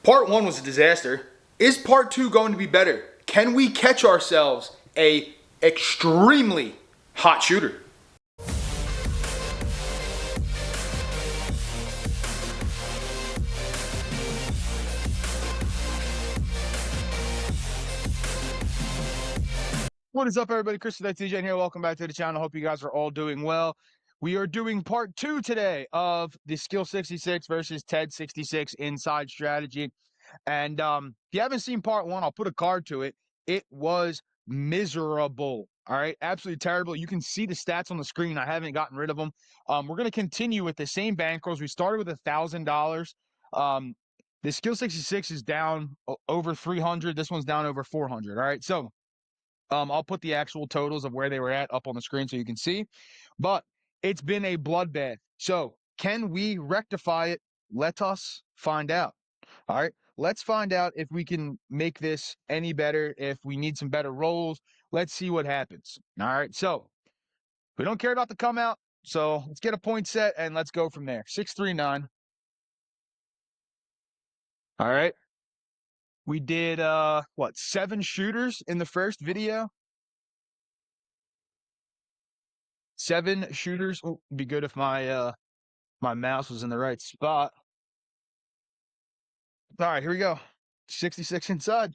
Part one was a disaster. Is part two going to be better? Can we catch ourselves a extremely hot shooter? What is up, everybody? Chris with TJ here. Welcome back to the channel. Hope you guys are all doing well. We are doing part two today of the Skill 66 versus TED 66 inside strategy. And if you haven't seen part one, I'll put a card to it. It was miserable. All right, absolutely terrible. You can see the stats on the screen. I haven't gotten rid of them. We're going to continue with the same bankrolls. We started with $1,000. The Skill 66 is down over 300. This one's down over 400. All right, so I'll put the actual totals of where they were at up on the screen so you can see. But it's been a bloodbath. So can we rectify it? Let us find out. All right. Let's find out if we can make this any better, if we need some better rolls. Let's see what happens. All right. So we don't care about the come out. So let's get a point set and let's go from there. 639. All right. We did what, 7 shooters in the first video? 7 shooters. Oh, it'd be good if my mouse was in the right spot. All right, here we go. 66 inside.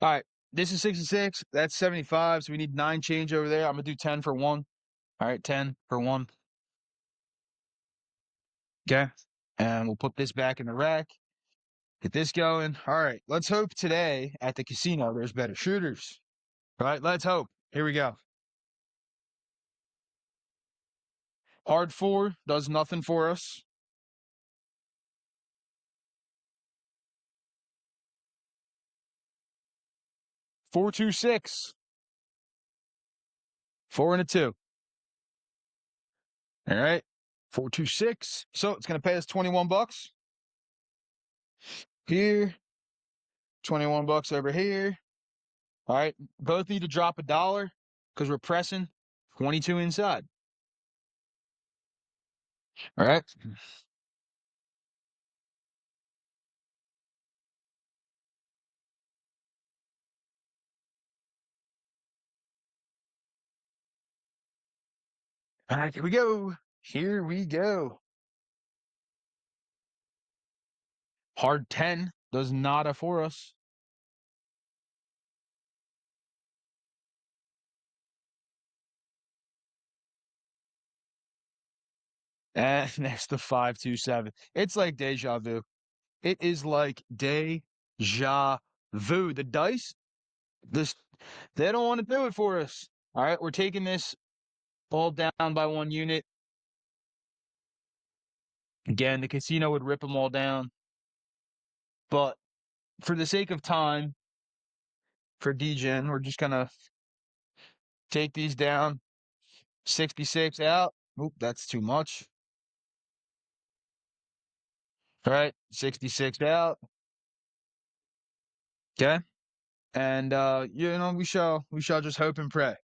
All right, this is 66. That's 75. So we need 9 change over there. I'm gonna do 10 for 1. All right, 10 for 1. Okay. And we'll put this back in the rack. Get this going. All right, let's hope today at the casino there's better shooters. All right, let's hope. Here we go. Hard 4 does nothing for us. Four, 2, 6. 4 and a 2. All right. 4, 2, 6. So it's gonna pay us 21 bucks. Here. 21 bucks over here. All right. Both need to drop $1 because we're pressing 22 inside. All right. All right, here we go. Here we go. Hard 10 does nada for us. And there's the 5, 2, 7. It's like deja vu. It is like deja vu. The dice, this, they don't want to do it for us. All right, we're taking this all down by 1 unit. Again, the casino would rip them all down. But for the sake of time, for DGen, we're just gonna take these down. 66 out. Oop, that's too much. All right, 66 out. Okay. And we shall just hope and pray.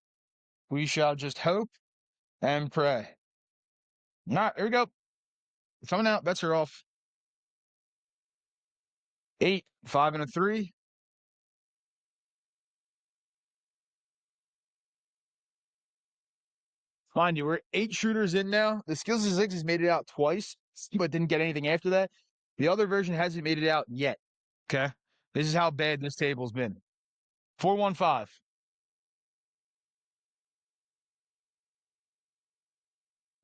We shall just hope and pray. All right, here we go. Coming out, bets are off. 8, 5 and a 3. Mind you, we're 8 shooters in now. The Skills of Six has made it out twice, but didn't get anything after that. The other version hasn't made it out yet. Okay. This is how bad this table's been. 415.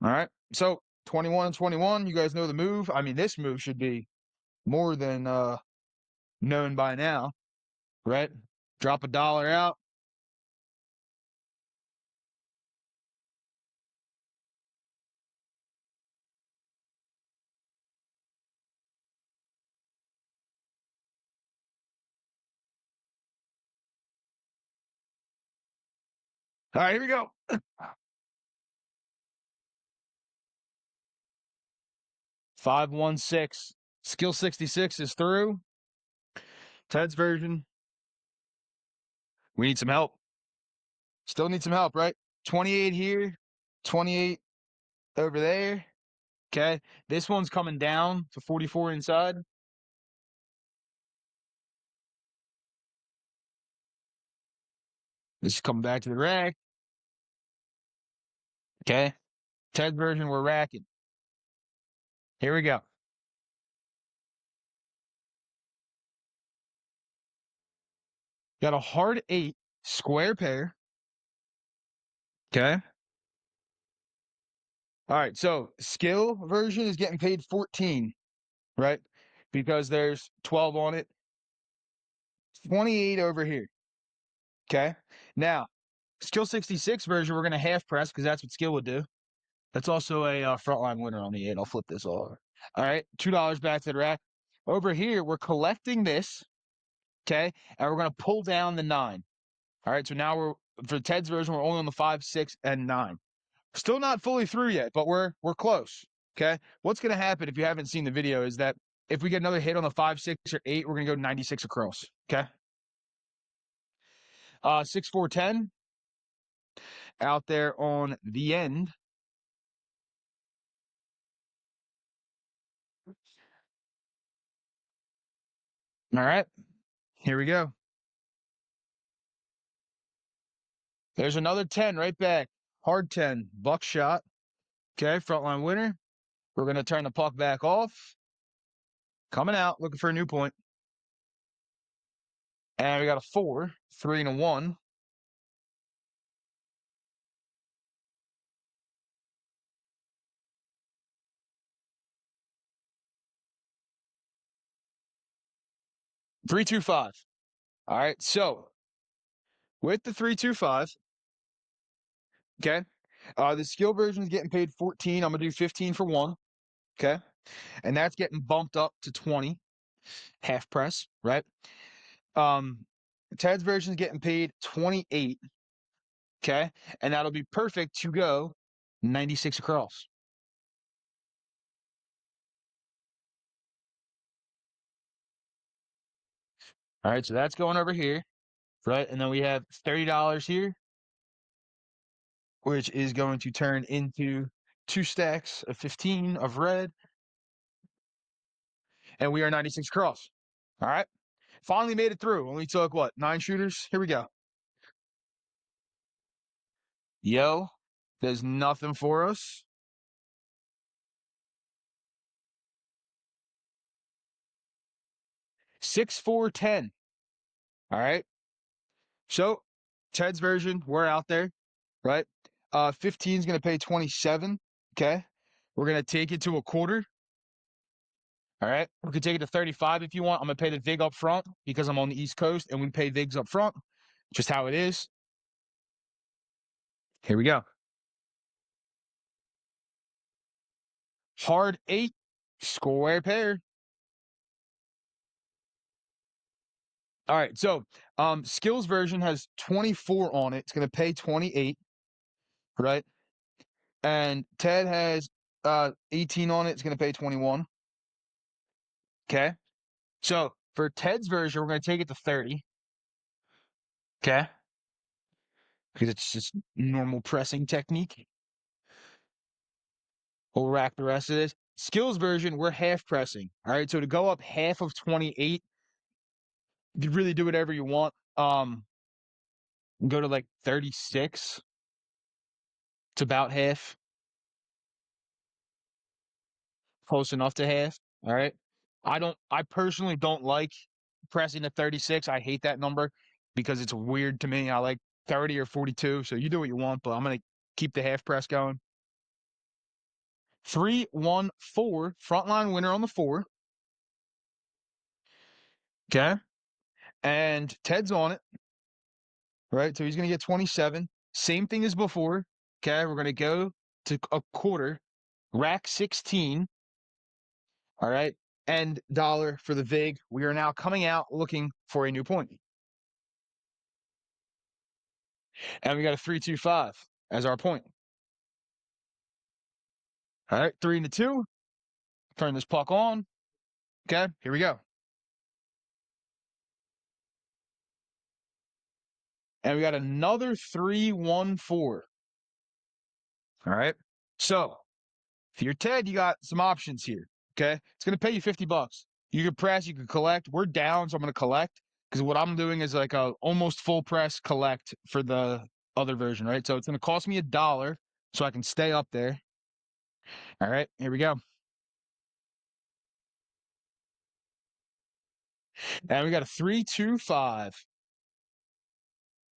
All right. So 21 and 21. You guys know the move. I mean, this move should be more than known by now, right? Drop $1 out. All right, here we go. 516. Skill 66 is through. Ted's version. We need some help. Still need some help, right? 28 here, 28 over there. Okay. This one's coming down to 44 inside. This is coming back to the rack. Okay. Ted's version, we're racking. Here we go. Got a hard 8 square pair. Okay. All right. So skill version is getting paid 14, right? Because there's 12 on it. 28 over here. Okay. Now, skill 66 version, we're going to half press because that's what skill would do. That's also a frontline winner on the 8. I'll flip this over. All right. $2 back to the rack. Over here, we're collecting this. Okay. And we're going to pull down the 9. All right. So now for Ted's version, we're only on the 5, 6, and 9. Still not fully through yet, but we're close. Okay. What's going to happen if you haven't seen the video is that if we get another hit on the 5, 6, or 8, we're going to go 96 across. Okay. 6, 4, 10 out there on the end. All right. Here we go. There's another 10 right back. Hard 10. Buckshot. Okay. Frontline winner. We're going to turn the puck back off. Coming out. Looking for a new point. And we got a 4, 3, and a 1. Three, 2, 5. All right. So with the 3, 2, 5. Okay. The skill version is getting paid 14. I'm going to do 15 for 1. Okay. And that's getting bumped up to 20. Half press, right? Ted's version is getting paid 28. Okay. And that'll be perfect to go 96 across. All right. So that's going over here, right? And then we have $30 here, which is going to turn into 2 stacks of 15 of red. And we are 96 across. All right. Finally made it through. Only took what? 9 shooters? Here we go. Yo, there's nothing for us. 6, 4, 10. All right. So Ted's version, we're out there, right? 15 is going to pay 27. Okay. We're going to take it to a quarter. All right. We could take it to 35 if you want. I'm going to pay the VIG up front because I'm on the East Coast and we pay VIGs up front. Just how it is. Here we go. Hard 8, square pair. All right. So skills version has 24 on it. It's going to pay 28. Right. And Ted has 18 on it. It's going to pay 21. Okay. So for Ted's version, we're going to take it to 30. Okay. Because it's just normal pressing technique. We'll rack the rest of this. Skills version, we're half pressing. All right. So to go up half of 28, you can really do whatever you want. Go to like 36. It's about half. Close enough to half. All right. I personally don't like pressing to 36. I hate that number because it's weird to me. I like 30 or 42. So you do what you want, but I'm going to keep the half press going. 3, 1, 4. Frontline winner on the 4. Okay. And Ted's on it. Right. So he's going to get 27. Same thing as before. Okay. We're going to go to a quarter. Rack 16. All right. And dollar for the VIG. We are now coming out looking for a new point. And we got a 3-2-5 as our point. All right, 3 and a 2. Turn this puck on. Okay, here we go. And we got another 3-1-4. All right. So if you're Ted, you got some options here. Okay. It's going to pay you $50. You can press, you can collect. We're down, so I'm going to collect because what I'm doing is like a almost full press collect for the other version, right? So it's going to cost me $1 so I can stay up there. All right. Here we go. And we got a 3-2-5.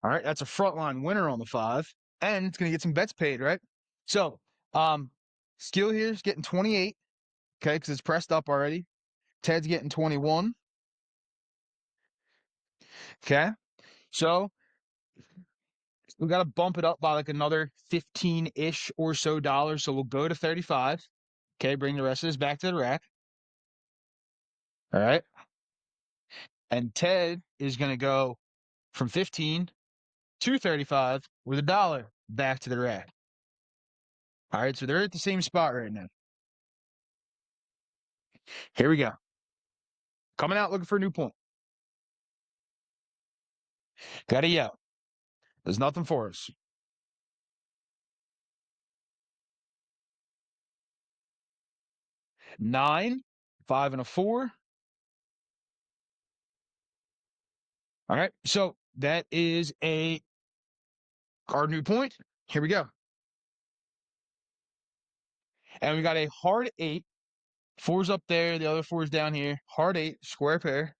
All right. That's a frontline winner on the 5. And it's going to get some bets paid, right? So, skill here is getting 28. Okay. Because it's pressed up already. Ted's getting 21. Okay. So we got to bump it up by like another 15-ish or so dollars. So we'll go to 35. Okay. Bring the rest of this back to the rack. All right. And Ted is going to go from 15 to 35 with $1 back to the rack. All right. So they're at the same spot right now. Here we go. Coming out looking for a new point. Got to yell. There's nothing for us. 9, 5 and a 4. All right. So that is our new point. Here we go. And we got a hard 8. 4's up there. The other 4's down here. Hard 8, square pair.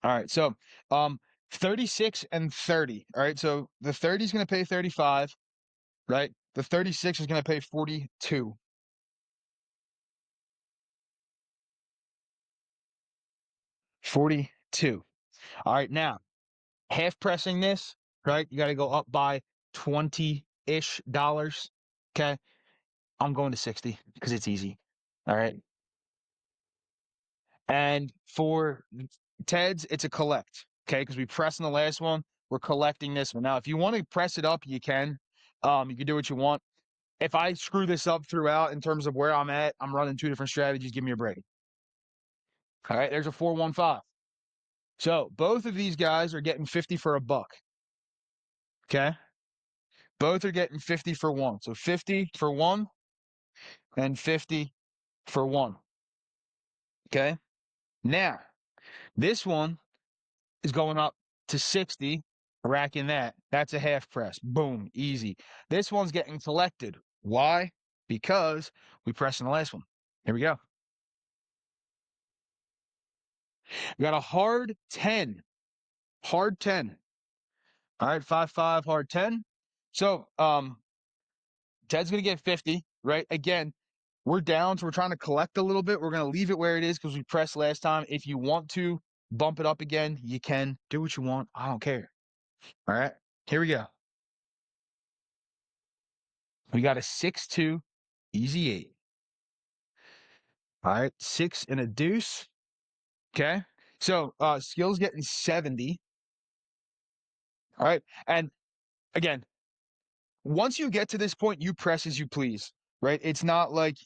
All right. So 36 and 30. All right. So the 30 is going to pay 35, right? The 36 is going to pay 42. 42. All right. Now, half pressing this, right? You got to go up by 20-ish dollars. Okay. I'm going to 60 because it's easy. All right. And for Ted's, it's a collect. Okay. Because we pressed in the last one. We're collecting this one. Now, if you want to press it up, you can. You can do what you want. If I screw this up throughout in terms of where I'm at, I'm running 2 different strategies. Give me a break. All right. There's a 4-1-5. So both of these guys are getting 50 for $1. Okay. Both are getting 50 for 1. So 50 for 1 and 50 for 1. Okay. Now, this one is going up to 60, racking that. That's a half press. Boom, easy. This one's getting collected. Why? Because we pressed in the last one. Here we go. We got a hard 10. Hard 10. All right, 5-5, hard 10. So, Ted's going to get 50, right? Again, we're down, so we're trying to collect a little bit. We're going to leave it where it is because we pressed last time. If you want to bump it up again, you can. Do what you want. I don't care. All right, here we go. We got a 6-2, easy 8. All right, 6 and a deuce. Okay, so skill's getting 70. All right, and again, once you get to this point, you press as you please, right? It's not like,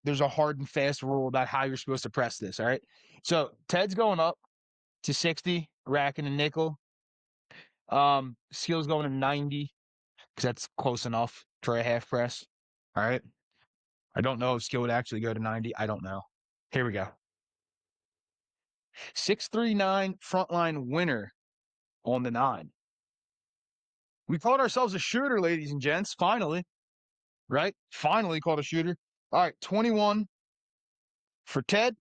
there's a hard and fast rule about how you're supposed to press this, all right? So Ted's going up to 60, racking a nickel. Skill's going to 90 because that's close enough for a half press. All right. I don't know if skill would actually go to 90. I don't know. Here we go. 639 frontline winner on the 9. We called ourselves a shooter, ladies and gents. Finally, right? Finally called a shooter. All right. 21 for Ted.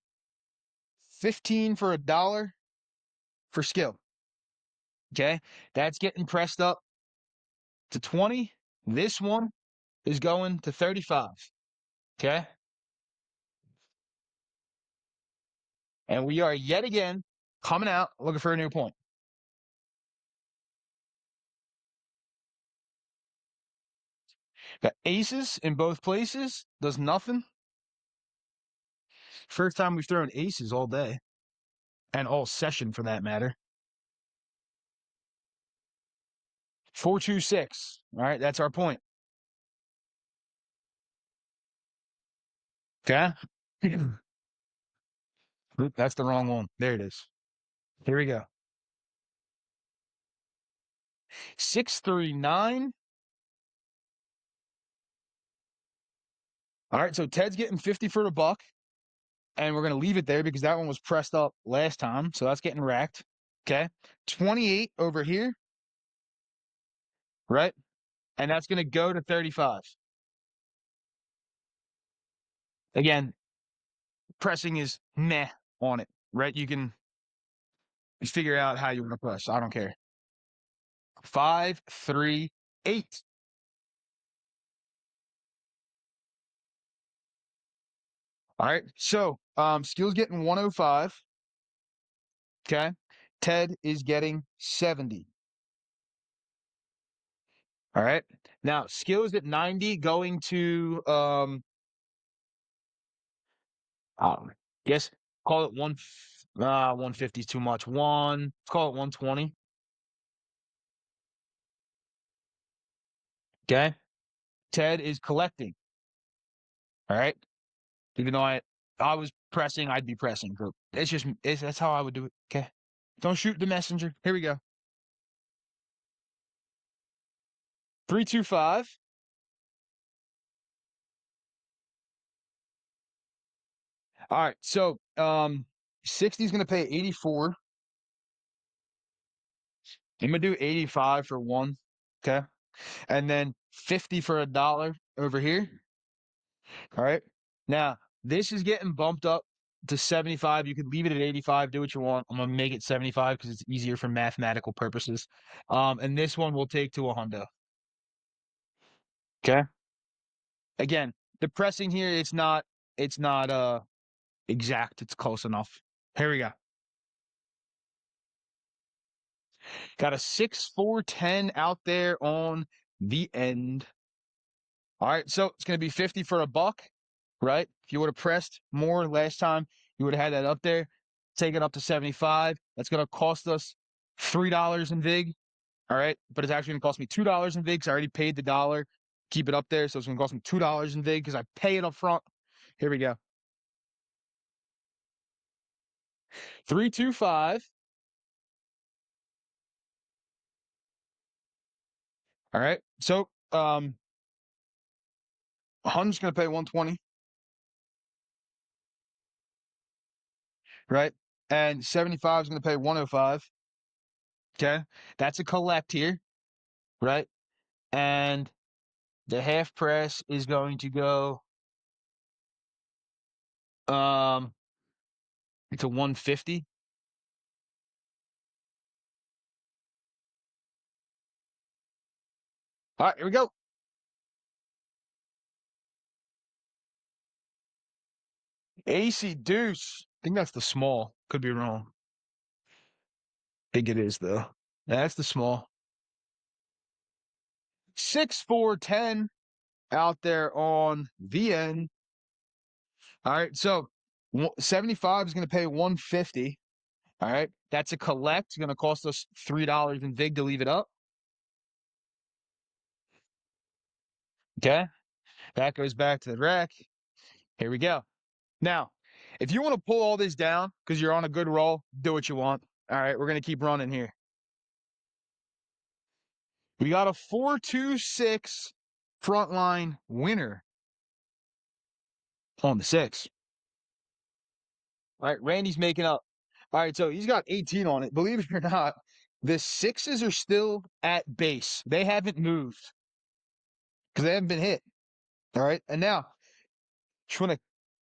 15 for $1 for skill. Okay. That's getting pressed up to 20. This one is going to 35. Okay. And we are yet again coming out looking for a new point. Got aces in both places. Does nothing. First time we've thrown aces all day. And all session for that matter. 426. All right, that's our point. Okay. Oop, that's the wrong one. There it is. Here we go. 639. All right, so Ted's getting 50 for the buck, and we're gonna leave it there because that one was pressed up last time, so that's getting racked. Okay. 28 over here, right? And that's gonna go to 35. Again, pressing is meh on it, right? You can figure out how you want to press. I don't care. 538. All right. So skill's getting 105. Okay. Ted is getting 70. All right. Now skills at 90 going to guess call it 150 is too much. Let's call it 120. Okay. Ted is collecting. All right. Even though I was pressing, I'd be pressing. That's how I would do it. Okay. Don't shoot the messenger. Here we go. 325. All right. So 60 is gonna pay 84. I'm gonna do 85 for one. Okay. And then 50 for $1 over here. All right. Now this is getting bumped up to 75. You could leave it at 85, do what you want. I'm gonna make it 75 because it's easier for mathematical purposes. And this one will take to a hundo. Okay. Again, the pressing here, it's not exact. It's close enough. Here we go. Got a 6-4-10 out there on the end. All right, so it's going to be 50 for a buck, right? If you would have pressed more last time, you would have had that up there. Take it up to 75. That's going to cost us $3 in VIG. All right, but it's actually going to cost me $2 in VIG because I already paid the dollar. Keep it up there, so it's going to cost me $2 in VIG because I pay it up front. Here we go. 325. All right, so Hun's going to pay 120, right? And 75 is going to pay 105. Okay, that's a collect here, right? And the half press is going to go um to 150. All right, here we go. AC deuce. I think that's the small. Could be wrong. I think it is though. That's the small. 6-4-10 out there on the end. All right, so 75 is going to pay 150. All right, that's a collect. It's going to cost us $3 in VIG to leave it up. Okay, that goes back to the rack. Here we go. Now, if you want to pull all this down because you're on a good roll, do what you want. All right, we're going to keep running here. We got a 4-2-6 frontline winner on the 6. All right, Randy's making up. All right, so he's got 18 on it. Believe it or not, the 6s are still at base. They haven't moved because they haven't been hit. All right, and now, just want to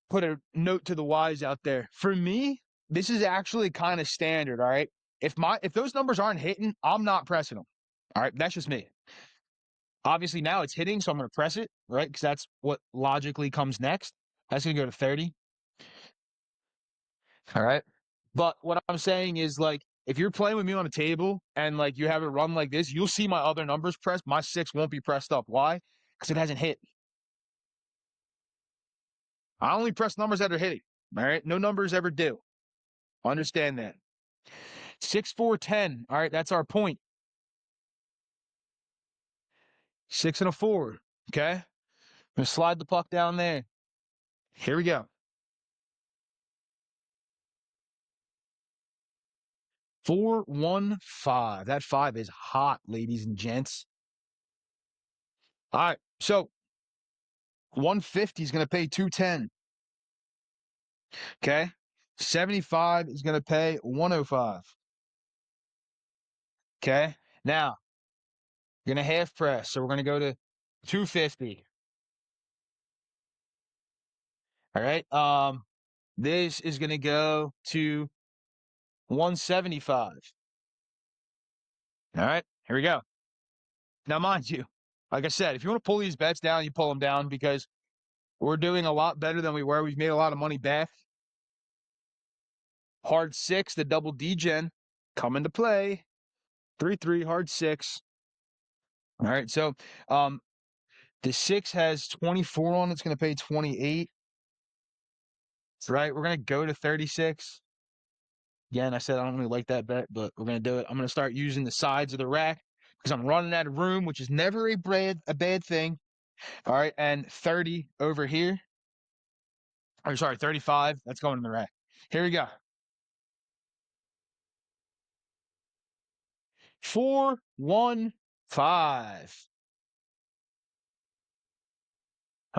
put a note to the wise out there. For me, this is actually kind of standard. All right, if those numbers aren't hitting, I'm not pressing them. All right, that's just me. Obviously now it's hitting, so I'm going to press it, right? Because that's what logically comes next. That's going to go to 30. All right. But what I'm saying is, like, if you're playing with me on a table and, like, you have it run like this, you'll see my other numbers pressed. My 6 won't be pressed up. Why? Because it hasn't hit. I only press numbers that are hitting. All right. No numbers ever do. Understand that. 6-4-10. All right. That's our point. 6 and a 4. Okay. I'm gonna slide the puck down there. Here we go. 4-1-5. That 5 is hot, ladies and gents. All right. So 150 is gonna pay 210. Okay. 75 is gonna pay 105. Okay. Now you're gonna half press. So we're gonna go to 250. All right. This is gonna go to 175. All right, here we go. Now, mind you, like I said, if you want to pull these bets down, you pull them down because we're doing a lot better than we were. We've made a lot of money back. Hard 6, the double D-gen, come into play. 3-3, hard 6. All right, so the 6 has 24 on it. It's going to pay 28. Right, we're going to go to 36. Again, I said I don't really like that bet, but we're going to do it. I'm going to start using the sides of the rack because I'm running out of room, which is never a bad thing. All right, and 30 over here. Or sorry, 35. That's going in the rack. Here we go. 4-1-5. How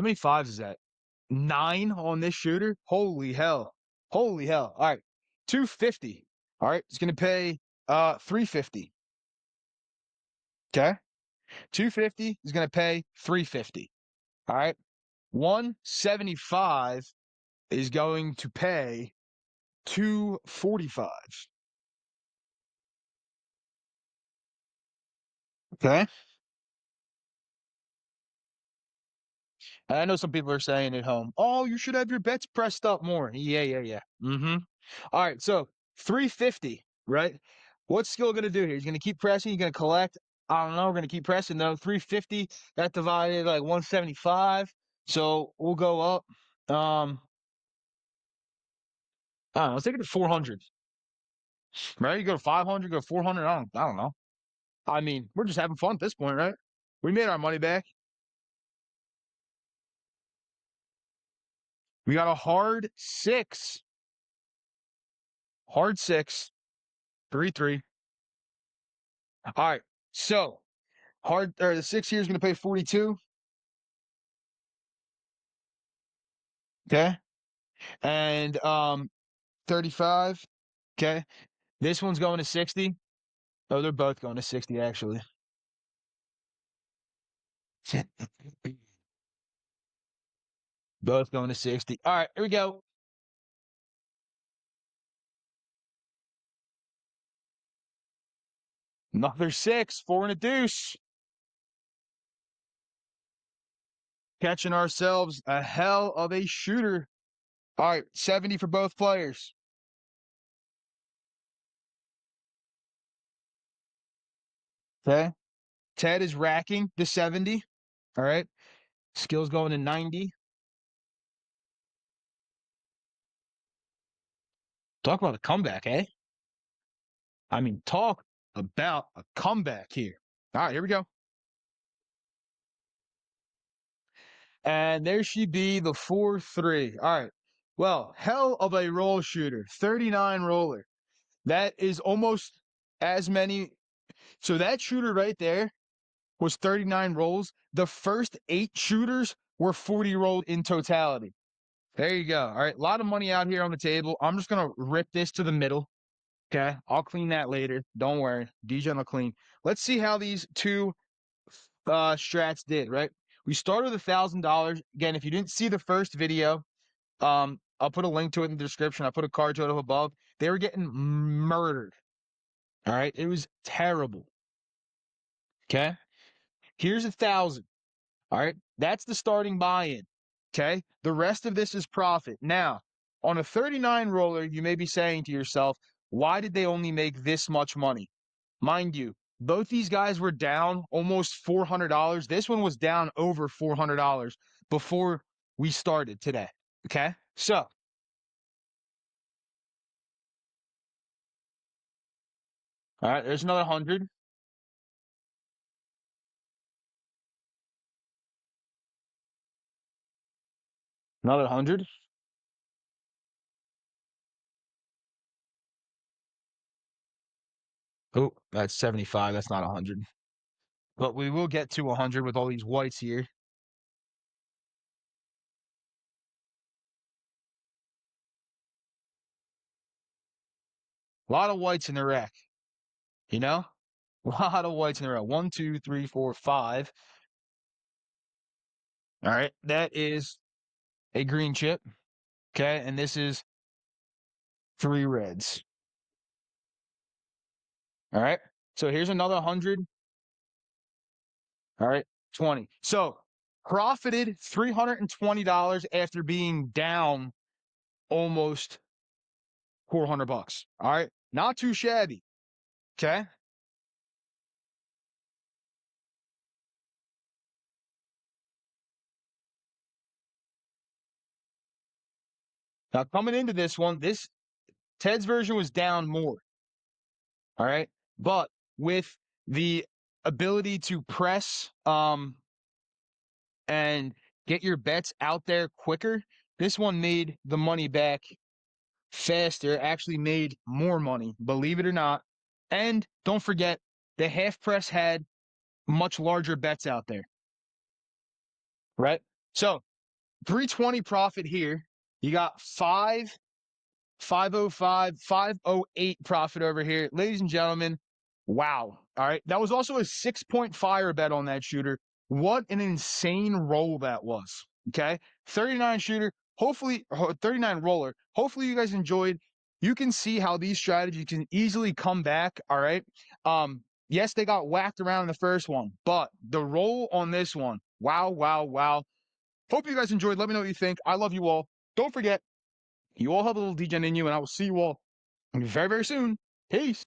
many fives is that? 9 on this shooter? Holy hell. Holy hell. All right. 250. All right. It's gonna pay 350. Okay. 250 is gonna pay 350. All right. 175 is going to pay 245. Okay. And I know some people are saying at home, oh, you should have your bets pressed up more. Yeah, yeah, yeah. Mm-hmm. All right, so 350, right? What's Skill going to do here? He's going to keep pressing. He's going to collect. I don't know. We're going to keep pressing, though. 350, that divided like 175. So we'll go up. I don't know. Let's take it to 400, right? You go to 500, go to 400. I don't know. I mean, we're just having fun at this point, right? We made our money back. We got a hard 6. Hard 6. 3-3. All right. So hard or the 6 here is going to pay 42. Okay. And 35. Okay. This one's going to 60. Oh, they're both going to 60 actually. Both going to 60. All right, here we go. Another 6, 4 and a deuce. Catching ourselves a hell of a shooter. All right, 70 for both players. Okay. Ted is racking the 70. All right. Skills going to 90. Talk about a comeback, eh? I mean, talk about a comeback here. All right, here we go. And there she be, the 4-3. All right. Well, hell of a roll shooter. 39 roller. That is almost as many. So that shooter right there was 39 rolls. The first 8 shooters were 40 rolled in totality. There you go. All right. A lot of money out here on the table. I'm just going to rip this to the middle. Okay. I'll clean that later. Don't worry. DJ will clean. Let's see how these two strats did, right? We started with $1,000. Again, if you didn't see the first video, I'll put a link to it in the description. I'll put a card to it up above. They were getting murdered. All right. It was terrible. Okay. Here's 1,000. All right. That's the starting buy-in. Okay. The rest of this is profit. Now, on a 39 roller, you may be saying to yourself, why did they only make this much money? Mind you, both these guys were down almost $400. This one was down over $400 before we started today. Okay. So, all right, there's another 100. Another 100. Oh, that's 75. That's not 100. But we will get to 100 with all these whites here. A lot of whites in the rack, you know? A lot of whites in the rack. 1, 2, 3, 4, 5. All right. That is a green chip. Okay. And this is 3 reds. All right. So here's another 100. All right. 20. So profited $320 after being down almost 400 bucks. All right. Not too shabby. Okay. Now coming into this one, this Ted's version was down more. All right. But with the ability to press and get your bets out there quicker, this one made the money back faster, actually made more money, believe it or not. And don't forget, the half press had much larger bets out there, right? So 320 profit here. You got 505, 508 profit over here. Ladies and gentlemen, wow. All right. That was also a 6-point fire bet on that shooter. What an insane roll that was. Okay. 39 shooter, hopefully 39 roller. Hopefully you guys enjoyed. You can see how these strategies can easily come back. All right. Yes, they got whacked around in the first one, but the roll on this one, wow, wow, wow. Hope you guys enjoyed. Let me know what you think. I love you all. Don't forget, you all have a little degen in you, and I will see you all very, very soon. Peace.